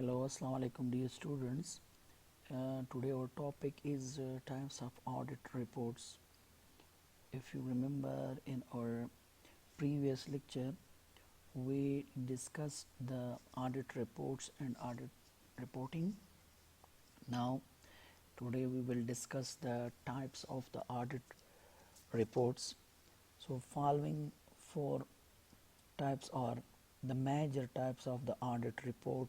Hello, Assalamu alaikum dear students. Today our topic is types of audit reports. If you remember in our previous lecture, we discussed the audit reports and audit reporting. Now, today we will discuss the types of the audit reports. So, following four types are the major types of the audit report.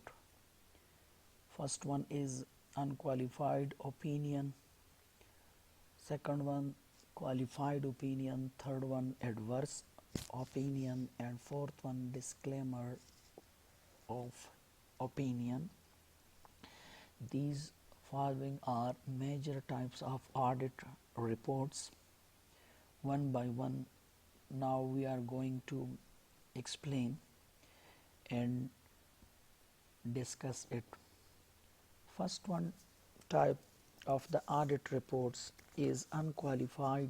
First one is unqualified opinion, second one qualified opinion, third one adverse opinion, and fourth one disclaimer of opinion. These following are major types of audit reports. One by one, now we are going to explain and discuss it. First one type of the audit reports is unqualified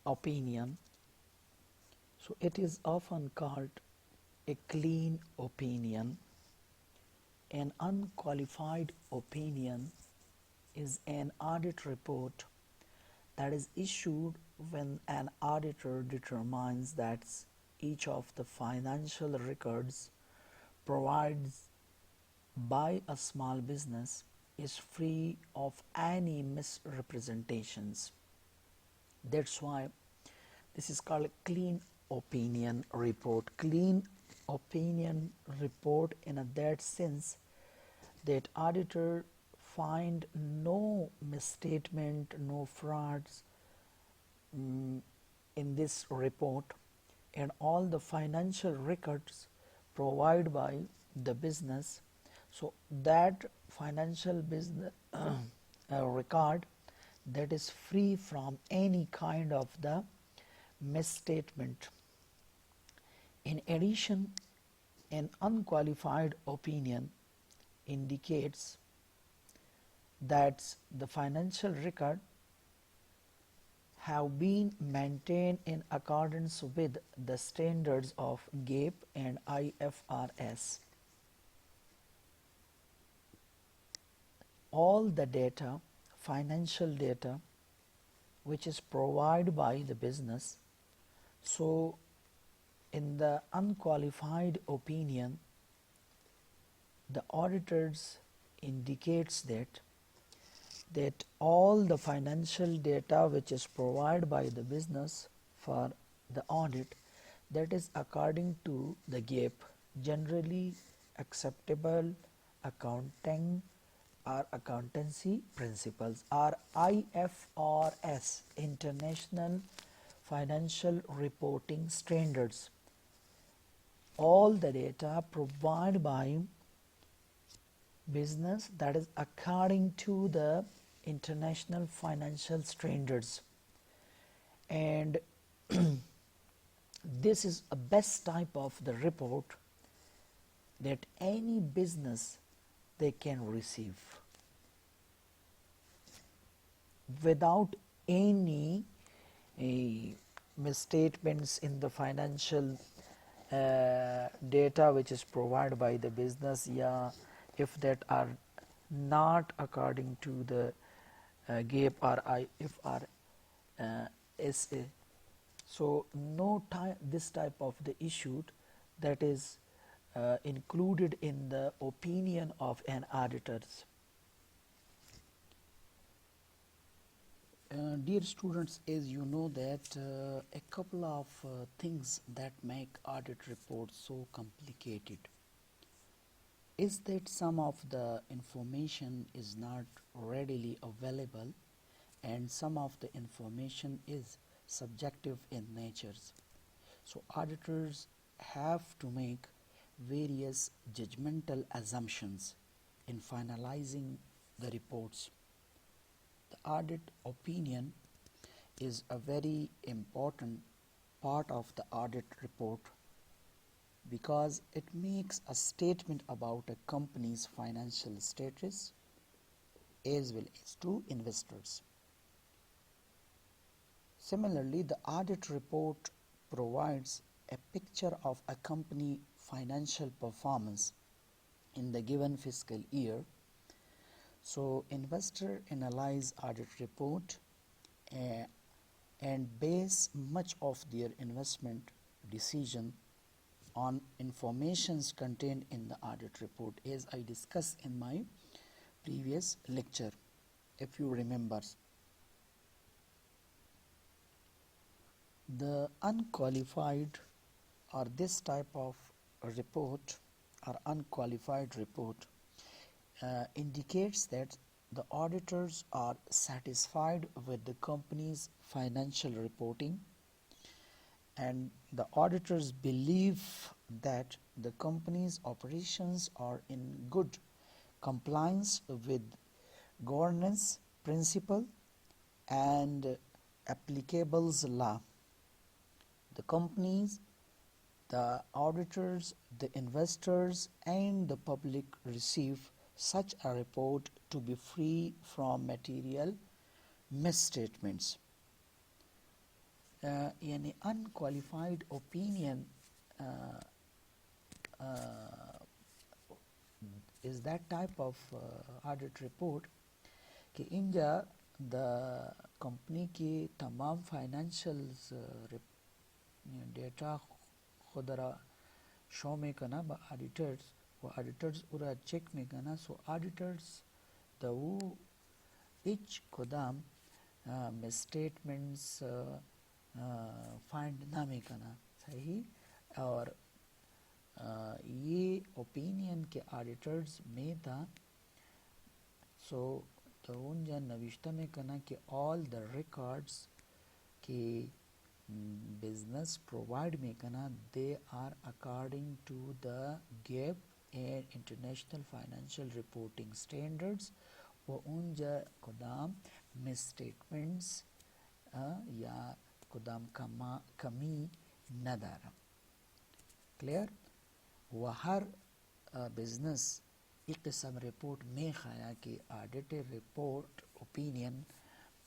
opinion. So it is often called a clean opinion. An unqualified opinion is an audit report that is issued when an auditor determines that each of the financial records provided by a small business is free of any misrepresentations. That's why this is called a clean opinion report. Clean opinion report in that sense that auditor find no misstatement, no frauds in this report, and all the financial records provided by the business. So that financial business record that is free from any kind of the misstatement. In addition, an unqualified opinion indicates that the financial record have been maintained in accordance with the standards of GAAP and IFRS. All the data, financial data, which is provided by the business. So in the unqualified opinion, the auditors indicates that all the financial data which is provided by the business for the audit, that is according to the GAAP, generally acceptable accounting or accountancy principles, or IFRS, International Financial Reporting Standards. All the data provided by business, that is according to the international financial standards, and this is a best type of the report that any business they can receive without any misstatements in the financial data which is provided by the business, if that are not according to the GAAP or IFRS. So no this type of the issue that is included in the opinion of an auditors. Dear students, as you know that a couple of things that make audit reports so complicated is that some of the information is not readily available, and some of the information is subjective in nature. So auditors have to make various judgmental assumptions in finalizing the reports. The audit opinion is a very important part of the audit report because it makes a statement about a company's financial status as well as to investors. Similarly, the audit report provides a picture of a company financial performance in the given fiscal year. So investor analyze audit report and base much of their investment decision on informations contained in the audit report, as I discussed in my previous lecture, if you remember. The unqualified or this type of report or unqualified report indicates that the auditors are satisfied with the company's financial reporting, and the auditors believe that the company's operations are in good compliance with governance principle and applicable law. The companies, the auditors, the investors, and the public receive such a report to be free from material misstatements. In unqualified opinion is that type of audit report कि इंजा the company के तमाम financials data खुदरा show में करना बा auditors उरा check में करना, so auditors the वो each खुदाम misstatements find ना में करना सही, और ये opinion के auditors में था, so तो उन जन नविश्ता में करना कि all the records के business provide में करना they are according to the GAAP and international financial reporting standards, वो उन जन कुदाम misstatements या कुदाम कमी न दारा. Clear? वो हर business एक किस्म रिपोर्ट में खाया कि ऑडिटेड रिपोर्ट ओपिनियन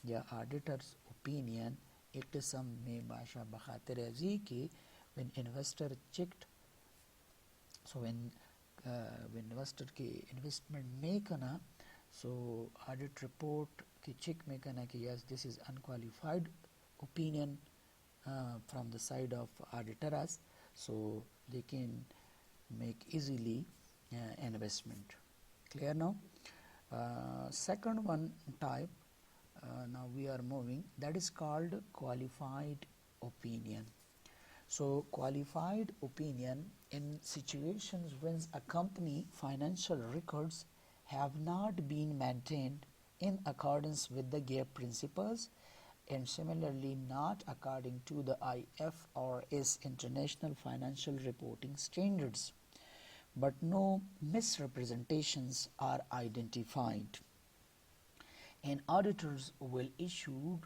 या ऑडिटर्स ओपिनियन एक किस्म में बाशा बखातिर अजी कि when investor checked, so when investor के investment में करना, so audit report की check में करना कि yes this is unqualified opinion from the side of auditors, so they can make easily investment. Clear now? Second one type, now we are moving, that is called qualified opinion. So qualified opinion in situations when a company financial records have not been maintained in accordance with the GAAP principles and similarly not according to the IFRS International Financial Reporting Standards, but no misrepresentations are identified, and auditors will issue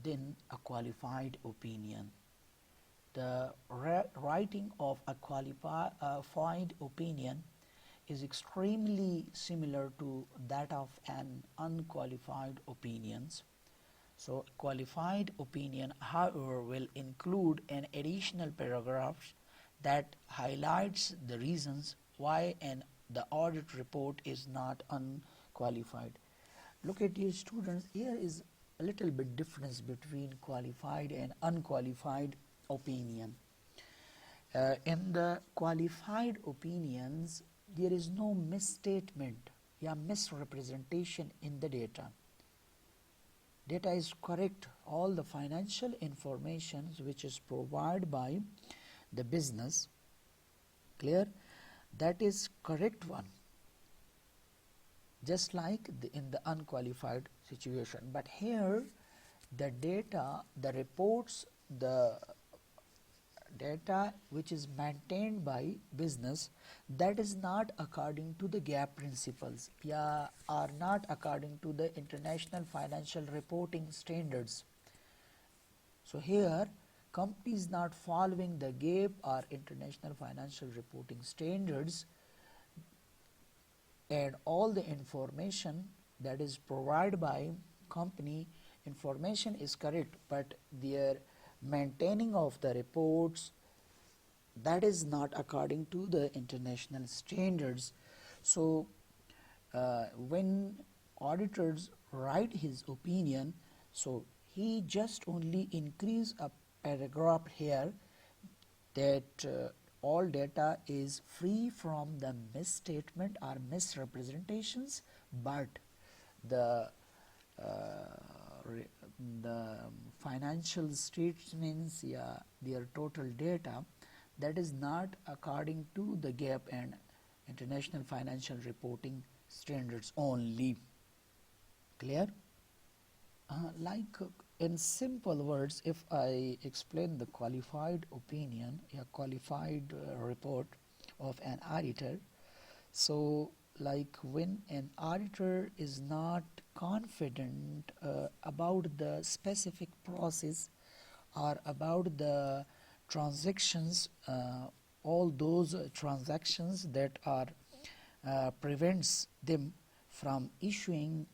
then a qualified opinion. The writing of a qualified opinion is extremely similar to that of an unqualified opinions. So qualified opinion, however, will include an additional paragraph that highlights the reasons why the audit report is not unqualified. Look at your students, here is a little bit difference between qualified and unqualified opinion. In the qualified opinions, there is no misstatement or misrepresentation in the data. Data is correct, all the financial information which is provided by the business, clear, that is correct one, just like in the unqualified situation. But here the data, the reports, the data which is maintained by business, that is not according to the GAAP principles, are not according to the international financial reporting standards. So here company is not following the GAAP or international financial reporting standards, and all the information that is provided by company information is correct, but their maintaining of the reports that is not according to the international standards. So when auditors write his opinion, so he just only increase a paragraph here that all data is free from the misstatement or misrepresentations, but the uh, re- the financial statements, yeah, their total data, that is not according to the gap and international financial reporting standards only. Clear? In simple words, if I explain the qualified opinion, a qualified report of an auditor, so like when an auditor is not confident about the specific process or about the transactions, all those transactions that are prevents them from issuing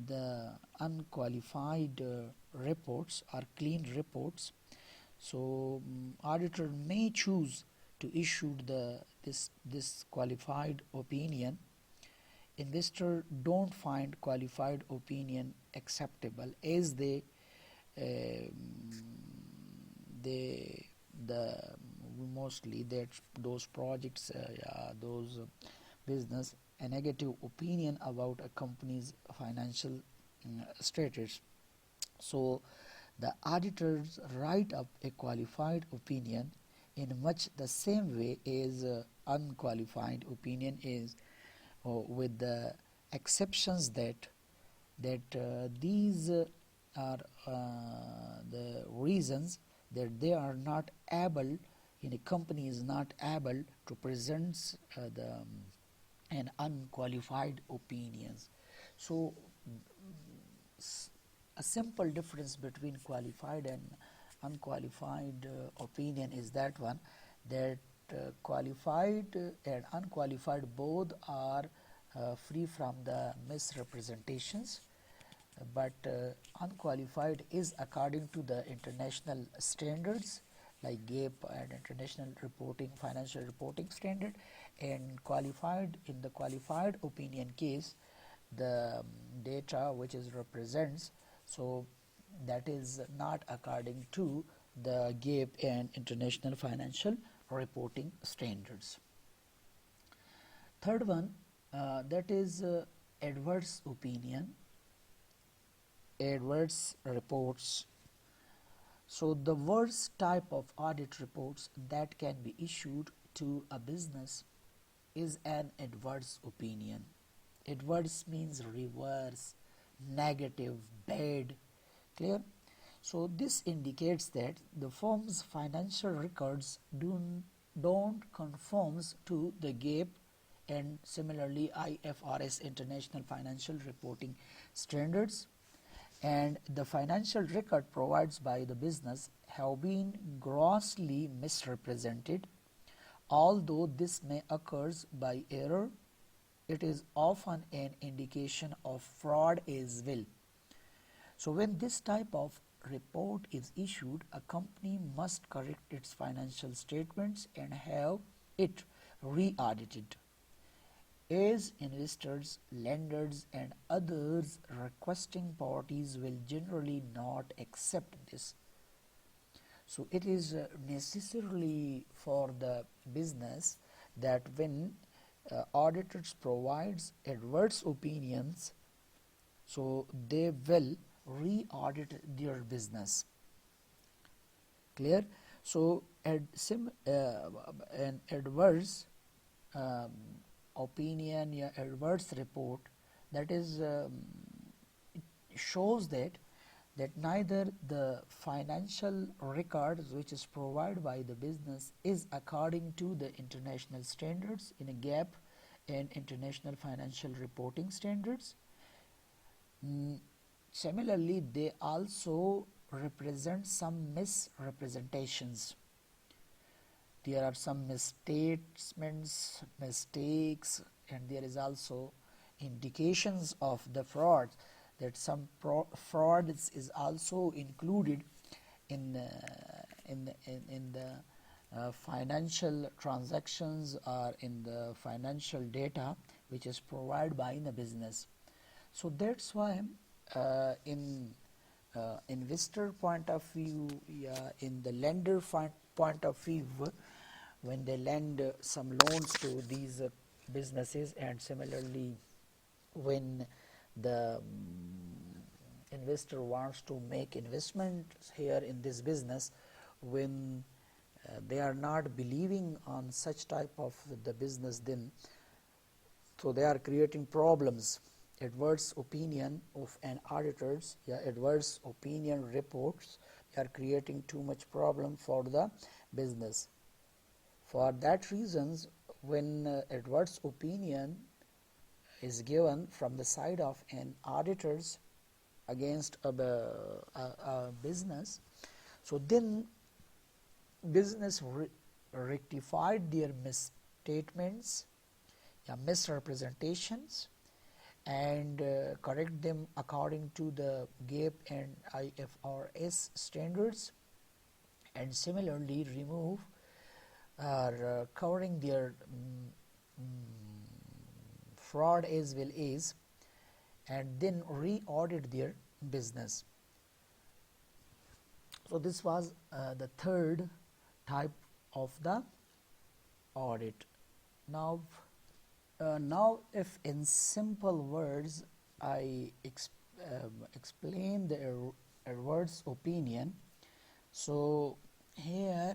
the unqualified reports or clean reports. So auditor may choose to issue this qualified opinion. Investor don't find qualified opinion acceptable as um, they the mostly that those projects, those business, a negative opinion about a company's financial status. So the auditors write up a qualified opinion in much the same way as unqualified opinion is, with the exceptions that these are the reasons that they are not able, in a company is not able to present an unqualified opinions. So a simple difference between qualified and unqualified opinion is that one, that qualified and unqualified both are free from the misrepresentations, but unqualified is according to the international standards like GAP and international reporting, financial reporting standard, and qualified, in the qualified opinion case, the data which is represents, so that is not according to the GAP and international financial reporting standards. Third one, that is adverse opinion, adverse reports. So the worst type of audit reports that can be issued to a business is an adverse opinion. Adverse means reverse, negative, bad. Clear? So this indicates that the firm's financial records don't conforms to the GAP and similarly IFRS, International Financial Reporting Standards, and the financial record provided by the business have been grossly misrepresented. Although this may occur by error, it is often an indication of fraud as well. So when this type of report is issued, a company must correct its financial statements and have it re-audited, as investors, lenders and others requesting parties will generally not accept this. So it is necessarily for the business that when auditors provides adverse opinions, so they will re-audit their business. Clear? So an adverse um, opinion, yeah, adverse report, that is it shows that neither the financial records which is provided by the business is according to the international standards in a GAP and international financial reporting standards. Similarly, they also represent some misrepresentations. There are some misstatements, mistakes, and there is also indications of the fraud, that some fraud is also included in the financial transactions are in the financial data which is provided by the business. So that's why in investor point of view, yeah, in the lender point of view, when they lend some loans to these businesses, and similarly when the investor wants to make investment here in this business, when they are not believing on such type of the business, then so they are creating problems. Adverse opinion of an auditors, yeah, adverse opinion reports, they are creating too much problem for the business. For that reasons, when adverse opinion is given from the side of an auditors against a business, so then business rectified their misstatements, yeah, misrepresentations, and correct them according to the GAAP and IFRS standards, and similarly remove or covering their fraud as well as, and then re-audit their business. So this was the third type of the audit. Now if in simple words I explain the adverse opinion, so here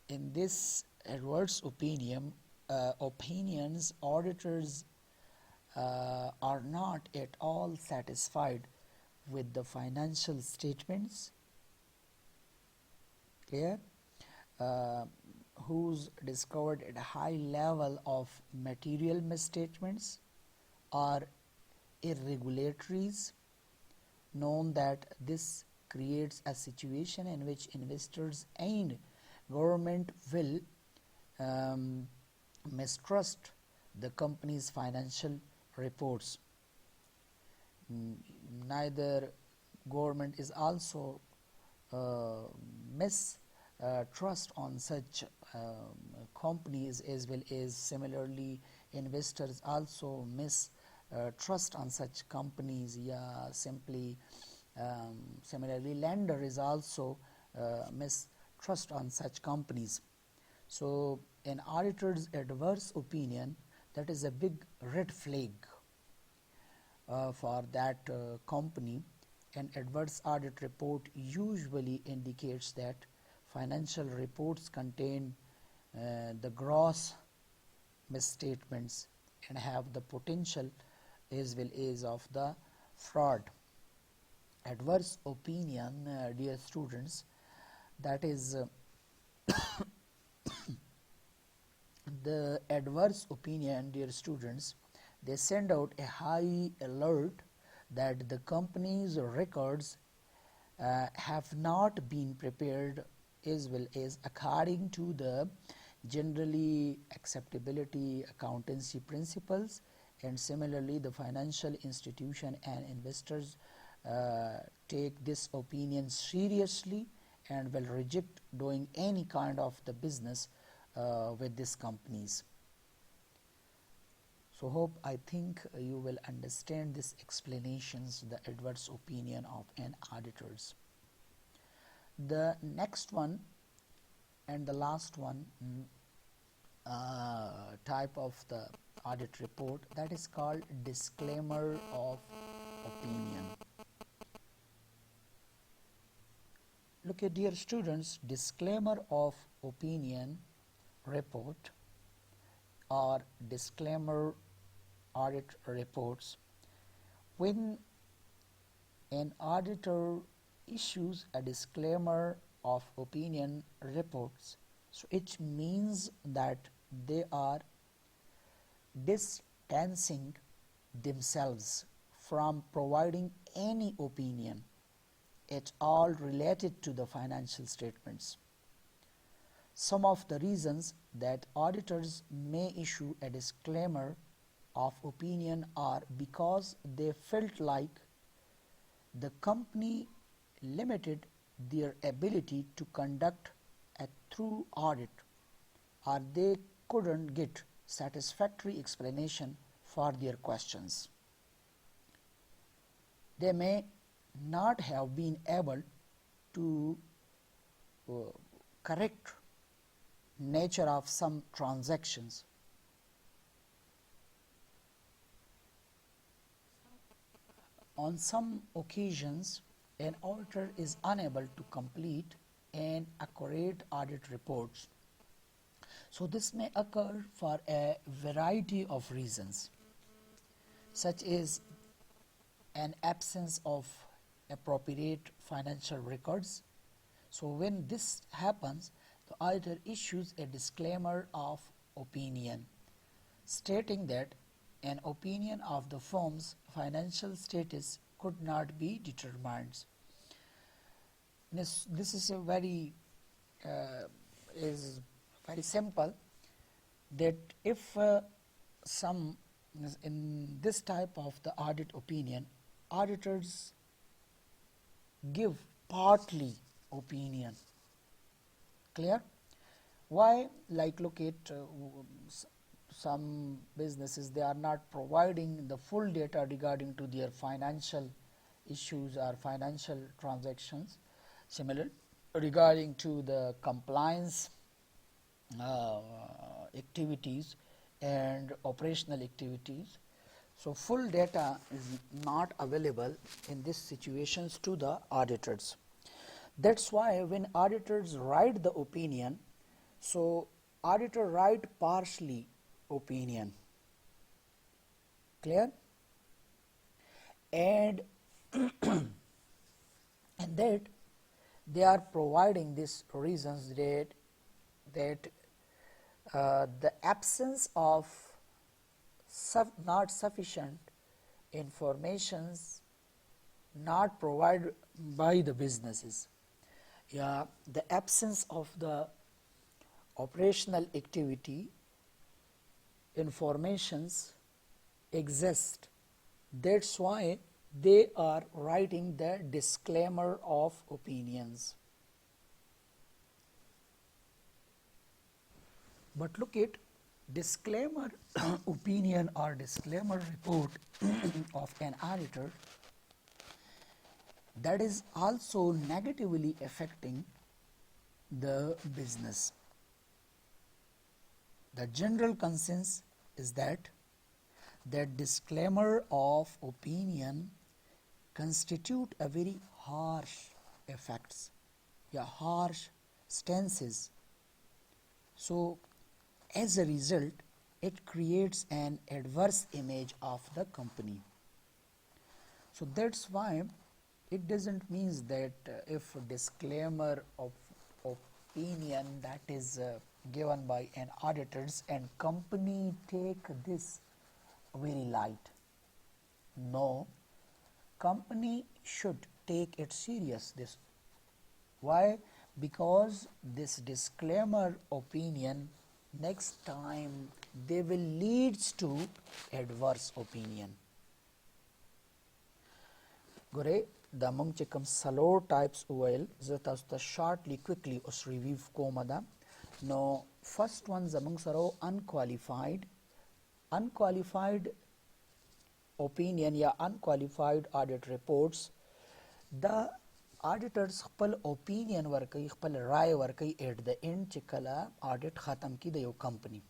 in this adverse opinion, opinions, auditors are not at all satisfied with the financial statements, clear, who's discovered at a high level of material misstatements or irregularities, known that this creates a situation in which investors and government will mistrust the company's financial reports. Neither government is also mistrust on such companies, as well as similarly investors also mistrust on such companies. Yeah, simply similarly lender is also mistrust on such companies. So an auditor's adverse opinion, that is a big red flag for that company. An adverse audit report usually indicates that financial reports contain the gross misstatements and have the potential as well as of the fraud. Adverse opinion, dear students, that is the adverse opinion, dear students, they send out a high alert that the company's records have not been prepared as well as according to the generally acceptability accountancy principles, and similarly the financial institution and investors take this opinion seriously and will reject doing any kind of the business with these companies. So I think you will understand these explanations, the adverse opinion of an auditors. The next one and the last one type of the audit report, that is called disclaimer of opinion. Look at, dear students, disclaimer of opinion report or disclaimer audit reports. When an auditor issues a disclaimer of opinion reports, so it means that they are distancing themselves from providing any opinion at all related to the financial statements. Some of the reasons that auditors may issue a disclaimer of opinion are because they felt like the company limited their ability to conduct a thorough audit or they couldn't get satisfactory explanation for their questions. They may not have been able to correct nature of some transactions. On some occasions, an auditor is unable to complete an accurate audit report. So this may occur for a variety of reasons, such as an absence of appropriate financial records. So when this happens, the auditor issues a disclaimer of opinion, stating that an opinion of the firm's financial status could not be determined. This is a very simple, that if some in this type of the audit opinion, auditors give partly opinion. Clear? Why? Like look at some businesses, they are not providing the full data regarding to their financial issues or financial transactions. Similar regarding to the compliance activities and operational activities. So full data is not available in these situations to the auditors. That's why when auditors write the opinion, so auditor write partially opinion. Clear? And and that they are providing these reasons that the absence of not sufficient informations not provided by the businesses. Yeah, the absence of the operational activity informations exist. That's why they are writing the disclaimer of opinions. But look at disclaimer opinion or disclaimer report of an auditor, that is also negatively affecting the business. The general consensus is that disclaimer of opinion constitute a very harsh effects, harsh stances. So as a result, it creates an adverse image of the company. So that's why it doesn't mean that if disclaimer of opinion that is given by an auditors and company take this very light. No, company should take it serious. This why? Because this disclaimer opinion next time they will leads to adverse opinion. Gore the mung chikam salo types oil zata shortly quickly us review komada. No, first one zamung saro unqualified opinion या unqualified audit reports. The auditors खपल opinion वर्कई खपल Rai वर्कई at the end चिकला audit ख़त्म की दयो company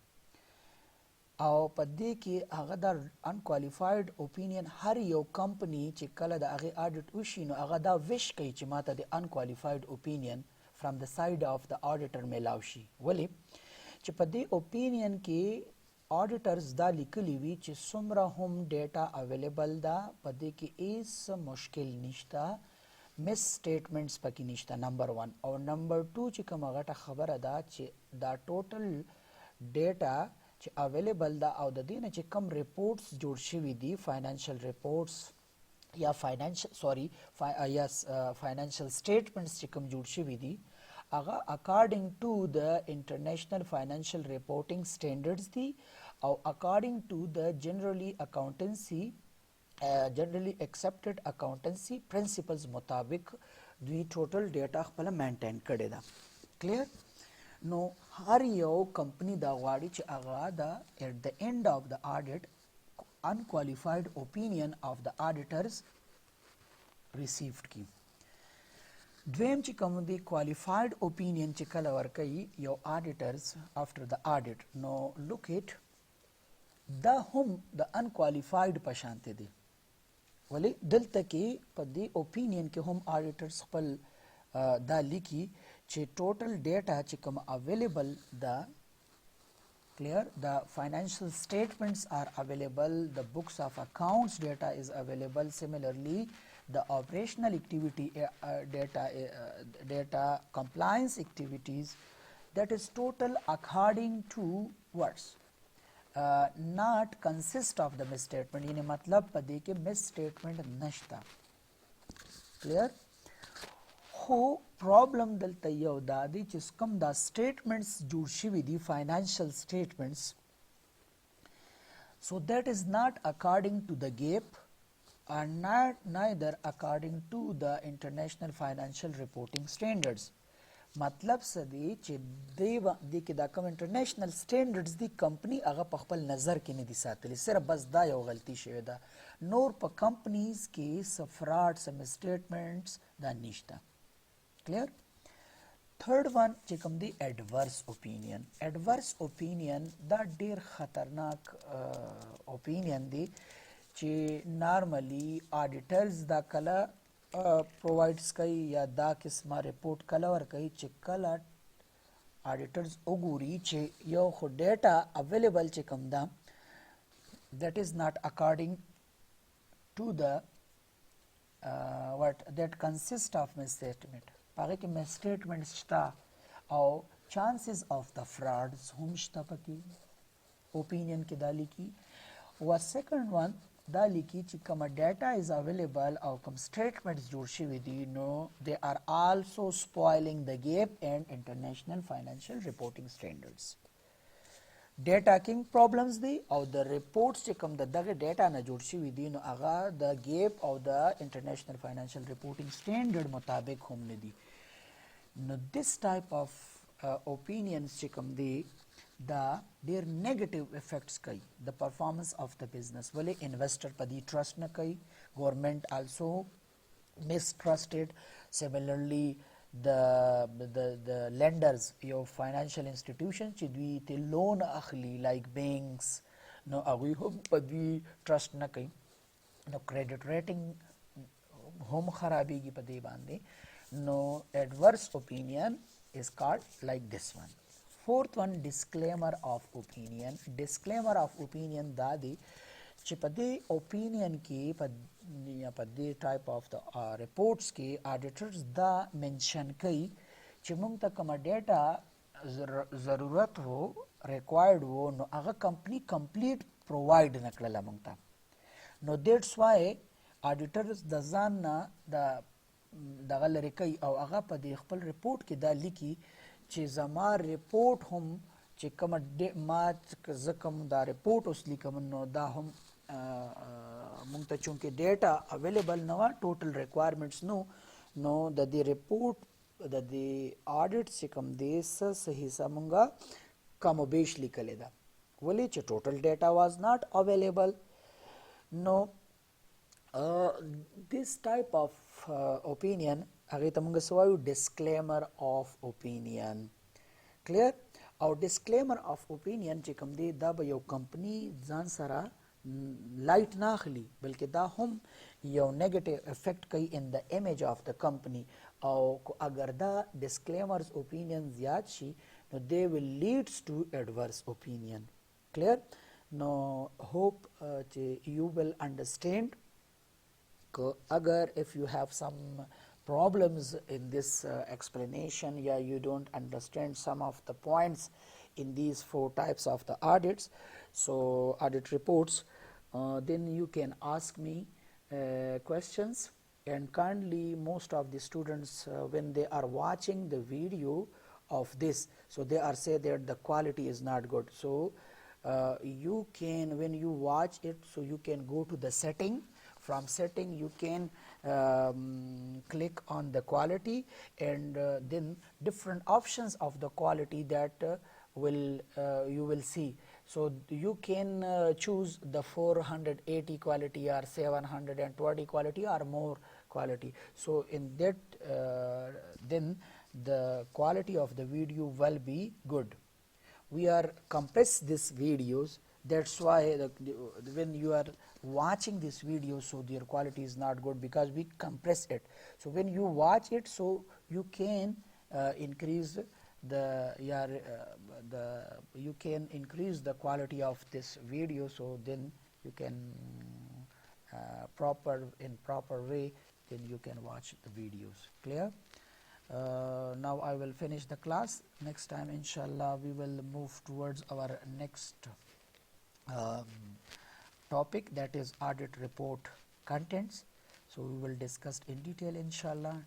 او पदे की अगदा unqualified opinion हर यो company चिकला दा अगे audit उशी no अगदा wish कई चिमाता the unqualified opinion from the side of the auditor मेलावशी वली चिपदे opinion की auditors da likali वी ची सुमरा हम data available da पदे की इस मुश्किल निश्ता misstatements पकी निश्ता number 1 और number 2 ची कम अगटा खबर दा ची da total data ची available da और दी ना ची कम reports जोड़ शिवी दी financial reports या financial statements ची कम जोड़ शिवी दी according to the international financial reporting standards the or according to the generally accepted accountancy principles मुताबिक the total data खपला maintain करेदा. Clear? نو هر یو کمپنی دا غواړي چې هغه د at the end of the audit unqualified opinion of the auditors received کی دویم چې کوم دی qualified opinion چې کله ورکوي یو auditors after the audit نو look it دا هم د unqualified په شانته دی ولی دلته کې په دې opinion کې هم auditors خپل دا لیکي چې total data چې کوم available دا clear the financial statements are available the books of accounts data is available similarly the operational activity data compliance activities that is total according to words not consist of the misstatement यानी मतलब पदे के misstatement नश्ता clear हो problem दलता यौ दादी जिसकम दा statements जुड़ शिवी दी financial statements so that is not according to the GAAP and neither according to the international financial reporting standards मतलब सदी چې دی کې دا کوم انټرنیشنل سټینډرډز دی کمپنی هغه په خپل نظر کې نه دي ساتلي صرف بس دا یو غلطي شوې ده نور په کمپنیز کې څه فراډ څه مسټیټمنټس دا نشته کلیر تھرد ون چې کوم دی ایڈورس اوپینین دا ډیر خطرناک اوپینین دی چې نارملی آډیټرز دا کله پرووائڈس کوي یا دا قسمه ریپورٹ کله ورکوي چې کله آډیټرز وګوري چې یو خو ډیټا اویلیبل چې کوم ده that is not according to the what that consists of misstatement هغه کې misstatement شته او chances of the frauds هم شته پکې opinion کې دا لیکي و second one دا لیکي چې کوم ډیټا از اویلیبل او کوم سټیټمنټس جوړ شوي دي نو they are also spoiling the GAAP and international financial reporting standards ډیټا کینګ پرابلمز دي او د ریپورټس چې کوم دغه ډیټا نه جوړ شوي دي نو هغه د GAAP او د international financial reporting standard مطابق هم نه دي نو this type of opinions چې کوم دي دا ډیر نیگیټیو افیکټس کوي د پرفارمنس اف د بزنس ولې انویسټر په دې ټرست نه کوي ګورنمنت آلسو mistrusted similarly the lenders یو فاینانشل انسټیټیوشن چې دوی ته لون اخلي لایک بینکس نو هغوی هم په دې ټرست نه کوي نو کریډټ ریټینګ هم خرابېږي په دې باندې نو adverse opinion is called like this one fourth one disclaimer of opinion دا دی چې په دې opinion کې یا په دې type of the reports کې auditors دا mention کوي چې موږ ته کومه ډیټا ضرورت وو required وو نو هغه کمپنی complete provide نه کړله موږ ته نو that's why auditors د ځان نه دغه لرې کوي او هغه په دې خپل report کې دا لیکي چې زما ریپورټ هم چې کوم ما زه کوم دا ریپورټ اوس لیکم نو دا هم مونږ ته چونکې ډیټا اویلیبل نه وه ټوټل ریکوایرمنټس نو د دې ریپورټ د دې آډیټ چې کوم دی څه حصه مونږه کم و بیش لیکلې ده ولې چې ټوټل ډیټا واز ناٹ اویلیبل نو this type of opinion هغه ته موږ سوایو disclaimer of opinion clear او disclaimer of opinion چې کوم دی دا به یو کمپنی ځان سره لایټ نه اخلي بلکې دا هم یو نیگیټیو افیکټ کوي in the image of the company او اگر دا disclaimers opinion زیات شي نو they will leads to adverse opinion clear no hope you will understand agar if you have some problems in this explanation yeah you don't understand some of the points in these four types of the audits so audit reports then you can ask me questions and kindly most of the students when they are watching the video of this so they are say that the quality is not good so you can when you watch it so you can go to the setting from setting you can click on the quality, and then different options of the quality that you will see. So you can choose the 480 quality or 720 quality or more quality. So in that then the quality of the video will be good. We are compress these videos, that's why when you are watching this video, so their quality is not good because we compress it. So when you watch it, so you can increase you can increase the quality of this video, so then you can proper way, then you can watch the videos. Clear? Now I will finish the class. Next time inshallah we will move towards our next um, topic, that is audit report contents. So we will discuss in detail inshallah.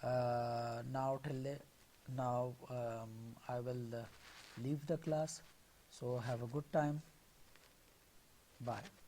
Now I will leave the class. So have a good time. Bye.